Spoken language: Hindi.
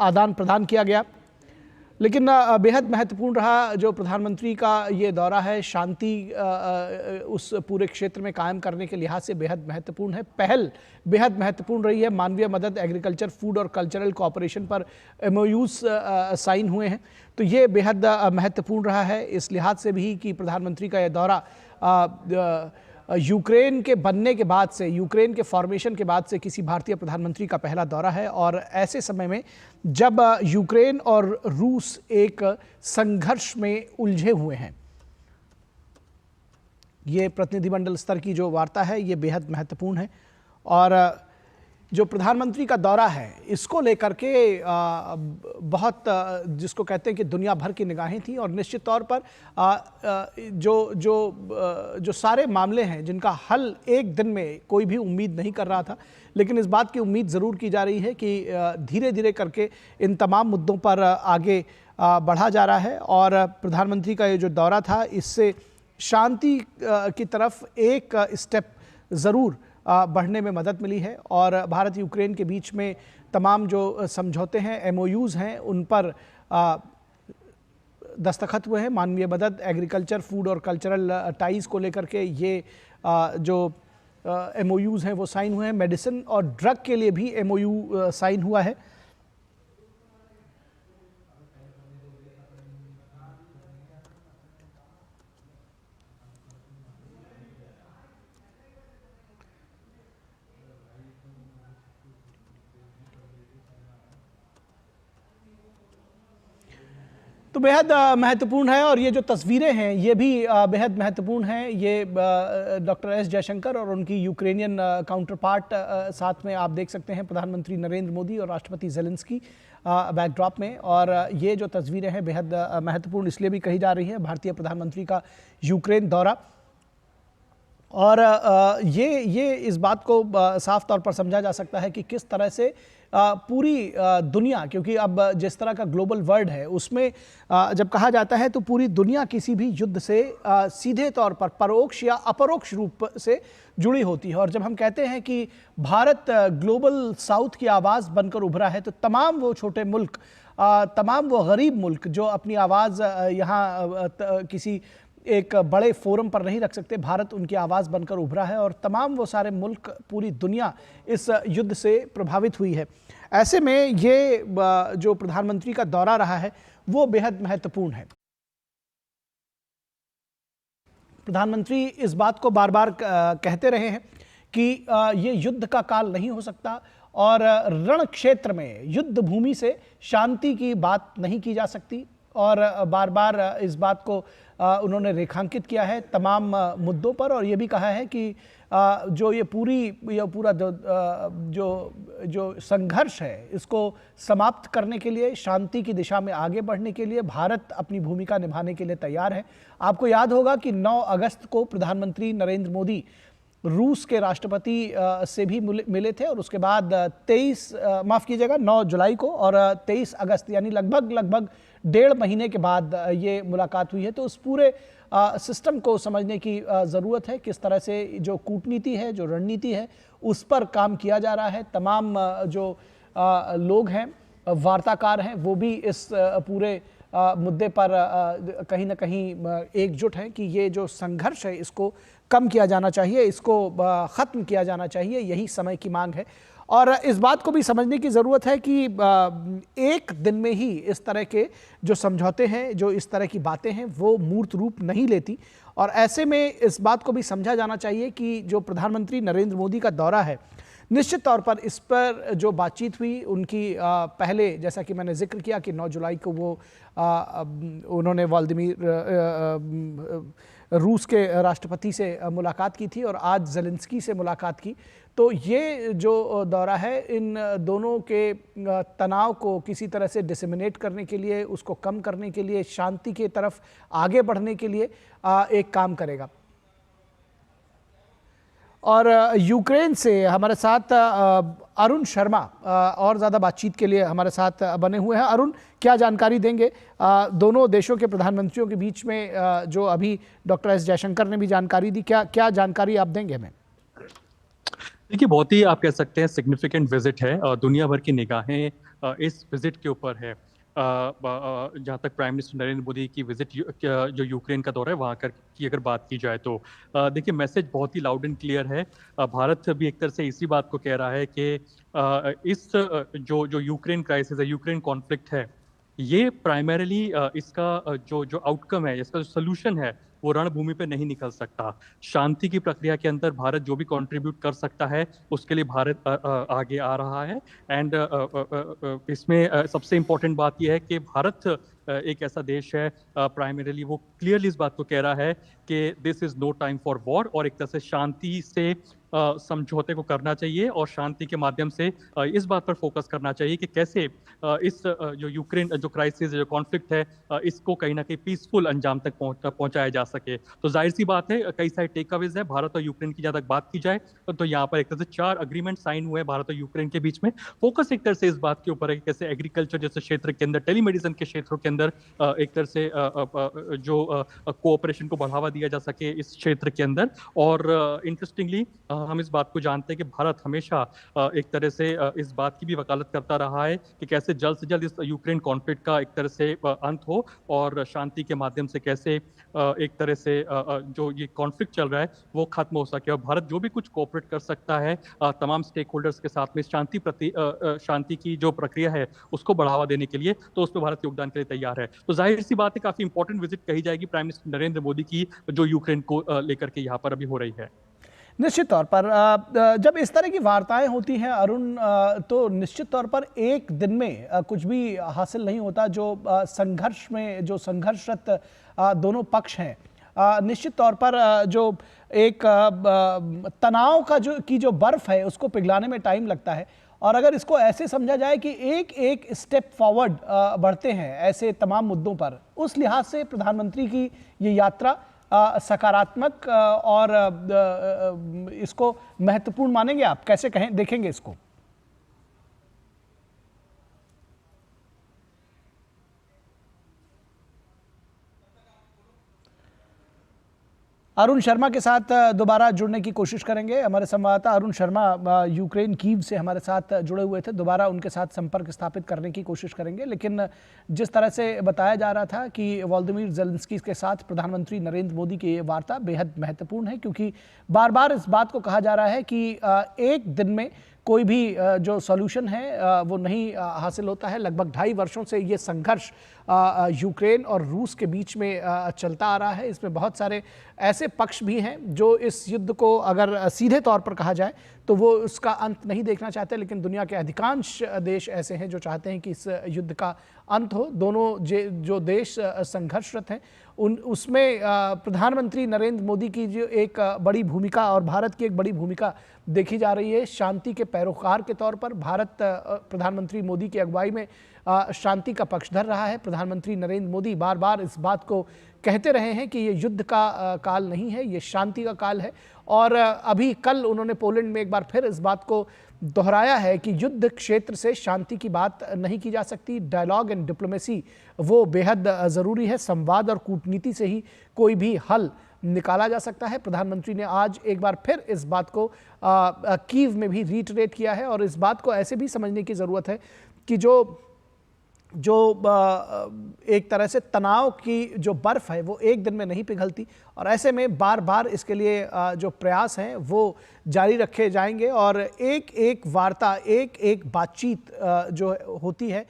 आदान प्रदान किया गया। लेकिन बेहद महत्वपूर्ण रहा जो प्रधानमंत्री का ये दौरा है, शांति उस पूरे क्षेत्र में कायम करने के लिहाज से बेहद महत्वपूर्ण है। पहल बेहद महत्वपूर्ण रही है। मानवीय मदद, एग्रीकल्चर, फूड और कल्चरल कोऑपरेशन पर MOUs साइन हुए हैं, तो ये बेहद महत्वपूर्ण रहा है इस लिहाज से भी कि प्रधानमंत्री का यह दौरा यूक्रेन के बनने के बाद से, यूक्रेन के फॉर्मेशन के बाद से किसी भारतीय प्रधानमंत्री का पहला दौरा है। और ऐसे समय में जब यूक्रेन और रूस एक संघर्ष में उलझे हुए हैं, ये प्रतिनिधिमंडल स्तर की जो वार्ता है ये बेहद महत्वपूर्ण है। और जो प्रधानमंत्री का दौरा है इसको लेकर के बहुत जिसको कहते हैं कि दुनिया भर की निगाहें थी। और निश्चित तौर पर जो सारे मामले हैं जिनका हल एक दिन में कोई भी उम्मीद नहीं कर रहा था, लेकिन इस बात की उम्मीद ज़रूर की जा रही है कि धीरे धीरे करके इन तमाम मुद्दों पर आगे बढ़ा जा रहा है। और प्रधानमंत्री का ये जो दौरा था इससे शांति की तरफ एक स्टेप ज़रूर बढ़ने में मदद मिली है। और भारत यूक्रेन के बीच में तमाम जो समझौते हैं, MOUs हैं, उन पर दस्तखत हुए हैं। मानवीय मदद, एग्रीकल्चर, फूड और कल्चरल टाइज़ को लेकर के ये जो MOUs हैं वो साइन हुए हैं। मेडिसिन और ड्रग के लिए भी MOU साइन हुआ है। तो बेहद महत्वपूर्ण है। और ये जो तस्वीरें हैं ये भी बेहद महत्वपूर्ण हैं। ये डॉक्टर एस जयशंकर और उनकी यूक्रेनियन काउंटर पार्ट साथ में आप देख सकते हैं, प्रधानमंत्री नरेंद्र मोदी और राष्ट्रपति ज़ेलेंस्की बैकड्रॉप में। और ये जो तस्वीरें हैं बेहद महत्वपूर्ण इसलिए भी कही जा रही है, भारतीय प्रधानमंत्री का यूक्रेन दौरा। और ये इस बात को साफ तौर पर समझा जा सकता है कि किस तरह से पूरी दुनिया, क्योंकि अब जिस तरह का ग्लोबल वर्ल्ड है उसमें जब कहा जाता है तो पूरी दुनिया किसी भी युद्ध से सीधे तौर पर परोक्ष या अपरोक्ष रूप से जुड़ी होती है। और जब हम कहते हैं कि भारत ग्लोबल साउथ की आवाज़ बनकर उभरा है, तो तमाम वो छोटे मुल्क, तमाम वो गरीब मुल्क जो अपनी आवाज़ यहाँ किसी एक बड़े फोरम पर नहीं रख सकते, भारत उनकी आवाज़ बनकर उभरा है। और तमाम वो सारे मुल्क, पूरी दुनिया इस युद्ध से प्रभावित हुई है। ऐसे में ये जो प्रधानमंत्री का दौरा रहा है वो बेहद महत्वपूर्ण है। प्रधानमंत्री इस बात को बार बार कहते रहे हैं कि ये युद्ध का काल नहीं हो सकता और रण क्षेत्र में, युद्ध भूमि से शांति की बात नहीं की जा सकती। और बार बार इस बात को उन्होंने रेखांकित किया है तमाम मुद्दों पर। और ये भी कहा है कि जो ये पूरा जो संघर्ष है इसको समाप्त करने के लिए, शांति की दिशा में आगे बढ़ने के लिए भारत अपनी भूमिका निभाने के लिए तैयार है। आपको याद होगा कि 9 अगस्त को प्रधानमंत्री नरेंद्र मोदी रूस के राष्ट्रपति से भी मिले थे। और उसके बाद 9 जुलाई को और 23 अगस्त यानी लगभग 1.5 महीने के बाद ये मुलाकात हुई है। तो उस पूरे सिस्टम को समझने की ज़रूरत है, किस तरह से जो कूटनीति है, जो रणनीति है, उस पर काम किया जा रहा है। तमाम जो लोग हैं, वार्ताकार हैं, वो भी इस पूरे मुद्दे पर कहीं ना कहीं एकजुट हैं कि ये जो संघर्ष है इसको कम किया जाना चाहिए, इसको ख़त्म किया जाना चाहिए, यही समय की मांग है। और इस बात को भी समझने की ज़रूरत है कि एक दिन में ही इस तरह के जो समझौते हैं, जो इस तरह की बातें हैं, वो मूर्त रूप नहीं लेती। और ऐसे में इस बात को भी समझा जाना चाहिए कि जो प्रधानमंत्री नरेंद्र मोदी का दौरा है, निश्चित तौर पर इस पर जो बातचीत हुई उनकी पहले, जैसा कि मैंने जिक्र किया कि 9 जुलाई को वो उन्होंने रूस के राष्ट्रपति से मुलाकात की थी और आज ज़ेलेंस्की से मुलाकात की। तो ये जो दौरा है इन दोनों के तनाव को किसी तरह से डिसेमिनेट करने के लिए, उसको कम करने के लिए, शांति की तरफ आगे बढ़ने के लिए एक काम करेगा। और यूक्रेन से हमारे साथ अरुण शर्मा और ज़्यादा बातचीत के लिए हमारे साथ बने हुए हैं। अरुण, क्या जानकारी देंगे दोनों देशों के प्रधानमंत्रियों के बीच में जो अभी डॉक्टर एस जयशंकर ने भी जानकारी दी, क्या जानकारी आप देंगे हमें? देखिए, बहुत ही आप कह सकते हैं सिग्निफिकेंट विजिट है और दुनिया भर की निगाहें इस विजिट के ऊपर है। जहाँ तक प्राइम मिनिस्टर नरेंद्र मोदी की विजिट जो यूक्रेन का दौरा है वहाँ की अगर बात की जाए तो देखिए मैसेज बहुत ही लाउड एंड क्लियर है। भारत भी एक तरह से इसी बात को कह रहा है कि इस जो यूक्रेन क्राइसिस है, यूक्रेन कॉन्फ्लिक्ट है, ये प्राइमरीली इसका जो आउटकम है, इसका जो सोल्यूशन है वो रणभूमि पे नहीं निकल सकता। शांति की प्रक्रिया के अंदर भारत जो भी कंट्रीब्यूट कर सकता है उसके लिए भारत आगे आ रहा है। एंड इसमें सबसे इम्पोर्टेंट बात यह है कि भारत एक ऐसा देश है, प्राइमरीली वो क्लियरली इस बात को कह रहा है कि this is no time for war, और एक तरह से शांति से समझौते को करना चाहिए और शांति के माध्यम से इस बात पर फोकस करना चाहिए कि कैसे इस जो यूक्रेन जो क्राइसिस जो कॉन्फ्लिक्ट है इसको कहीं ना कहीं पीसफुल अंजाम तक पहुंचाया जा सके। तो जाहिर सी बात है कई सारे टेकअवेज है भारत और यूक्रेन की। जहाँ तक बात की जाए तो यहाँ पर एक तरह से 4 अग्रीमेंट साइन हुए भारत और यूक्रेन के बीच में। फोकस एक तरह से इस बात के ऊपर है कि कैसे एग्रीकल्चर जैसे क्षेत्र के अंदर, टेलीमेडिसिन के क्षेत्रों के अंदर एक तरह से जो कोऑपरेशन को बढ़ावा दिया जा सके इस क्षेत्र के अंदर। और इंटरेस्टिंगली हम इस बात को जानते हैं कि भारत हमेशा एक तरह से इस बात की भी वकालत करता रहा है कि कैसे जल्द से जल्द इस यूक्रेन कॉन्फ्लिक्ट का एक तरह से अंत हो और शांति के माध्यम से कैसे एक तरह से जो ये कॉन्फ्लिक्ट चल रहा है वो खत्म हो सके। और भारत जो भी कुछ कोऑपरेट कर सकता है तमाम स्टेक होल्डर्स के साथ में शांति की जो प्रक्रिया है उसको बढ़ावा देने के लिए, तो उस पर भारत योगदान के लिए तैयार है। तो जाहिर सी बात है काफी इंपॉर्टेंट विजिट कही जाएगी प्राइम मिनिस्टर नरेंद्र मोदी की जो यूक्रेन को लेकर के यहाँ पर अभी हो रही है। निश्चित तौर पर जब इस तरह की वार्ताएं होती हैं अरुण, तो निश्चित तौर पर एक दिन में कुछ भी हासिल नहीं होता। जो संघर्ष में जो संघर्षरत दोनों पक्ष हैं, निश्चित तौर पर जो एक तनाव का जो बर्फ है उसको पिघलाने में टाइम लगता है। और अगर इसको ऐसे समझा जाए कि एक एक स्टेप फॉरवर्ड बढ़ते हैं ऐसे तमाम मुद्दों पर, उस लिहाज से प्रधानमंत्री की ये यात्रा सकारात्मक और इसको महत्वपूर्ण मानेंगे आप? कैसे कहें, देखेंगे इसको? अरुण शर्मा के साथ दोबारा जुड़ने की कोशिश करेंगे। हमारे संवाददाता अरुण शर्मा यूक्रेन कीव से हमारे साथ जुड़े हुए थे, दोबारा उनके साथ संपर्क स्थापित करने की कोशिश करेंगे। लेकिन जिस तरह से बताया जा रहा था कि वोलोदिमीर ज़ेलेंस्की के साथ प्रधानमंत्री नरेंद्र मोदी की ये वार्ता बेहद महत्वपूर्ण है, क्योंकि बार बार इस बात को कहा जा रहा है कि एक दिन में कोई भी जो सॉल्यूशन है वो नहीं हासिल होता है। लगभग 2.5 वर्षों से ये संघर्ष यूक्रेन और रूस के बीच में चलता आ रहा है। इसमें बहुत सारे ऐसे पक्ष भी हैं जो इस युद्ध को अगर सीधे तौर पर कहा जाए तो वो उसका अंत नहीं देखना चाहते, लेकिन दुनिया के अधिकांश देश ऐसे हैं जो चाहते हैं कि इस युद्ध का अंत हो। दोनों जो देश संघर्षरत हैं उसमें प्रधानमंत्री नरेंद्र मोदी की जो एक बड़ी भूमिका और भारत की एक बड़ी भूमिका देखी जा रही है। शांति के पैरोकार के तौर पर भारत प्रधानमंत्री मोदी की अगुवाई में शांति का पक्षधर रहा है। प्रधानमंत्री नरेंद्र मोदी बार बार इस बात को कहते रहे हैं कि ये युद्ध का काल नहीं है, ये शांति का काल है। और अभी कल उन्होंने पोलैंड में एक बार फिर इस बात को दोहराया है कि युद्ध क्षेत्र से शांति की बात नहीं की जा सकती। डायलॉग एंड डिप्लोमेसी वो बेहद ज़रूरी है। संवाद और कूटनीति से ही कोई भी हल निकाला जा सकता है। प्रधानमंत्री ने आज एक बार फिर इस बात को कीव में भी रीटरेट किया है। और इस बात को ऐसे भी समझने की ज़रूरत है कि जो एक तरह से तनाव की जो बर्फ़ है वो एक दिन में नहीं पिघलती, और ऐसे में बार बार इसके लिए जो प्रयास हैं वो जारी रखे जाएंगे। और एक एक वार्ता, एक एक बातचीत जो होती है